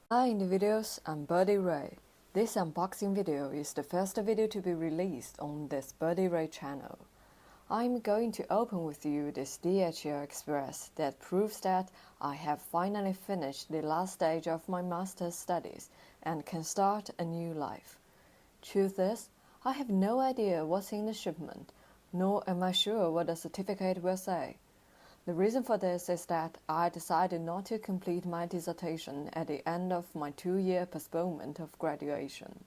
Hi individuals, I'm Birdie Ray. This unboxing video is the first video to be released on this Birdie Ray channel. I'm going to open with you this DHL Express that proves that I have finally finished the last stage of my master's studies and can start a new life. Truth is, I have no idea what's in the shipment, nor am I sure what the certificate will say. The reason for this is that I decided not to complete my dissertation at the end of my 2-year postponement of graduation.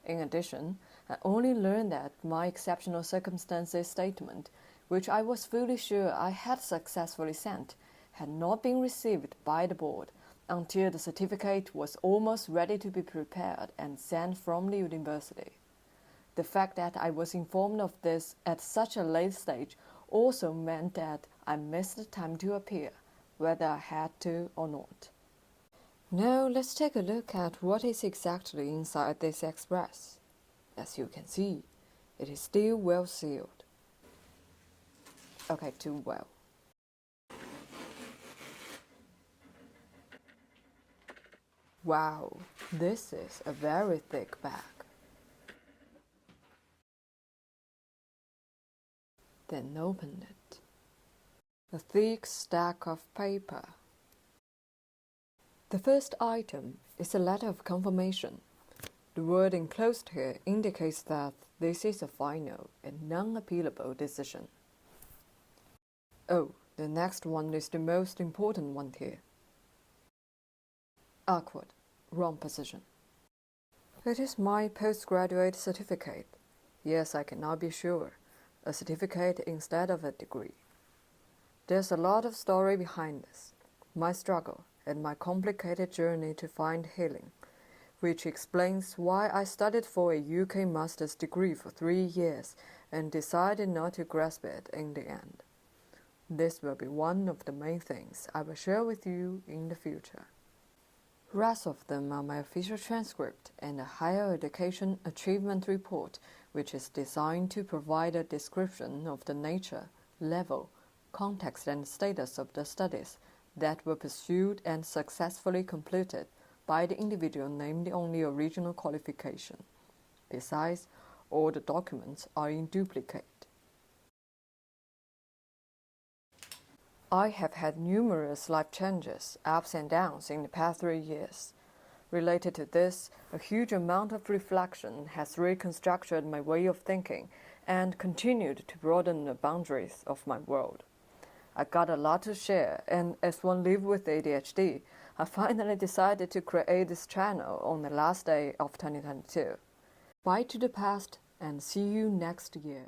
In addition, I only learned that my exceptional circumstances statement, which I was fully sure I had successfully sent, had not been received by the board until the certificate was almost ready to be prepared and sent from the university. The fact that I was informed of this at such a late stage also meant that I missed the time to appear, whether I had to or not. Now let's take a look at what is exactly inside this express. As you can see, it is still well sealed. Okay, too well. Wow, this is a very thick bag. Then open it. A thick stack of paper. The first item is a letter of confirmation. The word enclosed here indicates that this is a final and non-appealable decision. Oh, the next one is the most important one here. Awkward, wrong position. It is my postgraduate certificate. Yes, I can now be sure. A certificate instead of a degree. There's a lot of story behind this. My struggle and my complicated journey to find healing, which explains why I studied for a UK master's degree for 3 years and decided not to grasp it in the end. This will be one of the main things I will share with you in the future. Rest of them are my official transcript and a higher education achievement report, which is designed to provide a description of the nature, level, context and status of the studies that were pursued and successfully completed by the individual named on the original qualification. Besides, all the documents are in duplicate. I have had numerous life changes, ups and downs in the past 3 years. Related to this, a huge amount of reflection has reconstructed my way of thinking and continued to broaden the boundaries of my world. I got a lot to share, and as one lives with ADHD, I finally decided to create this channel on the last day of 2022. Bye to the past, and see you next year.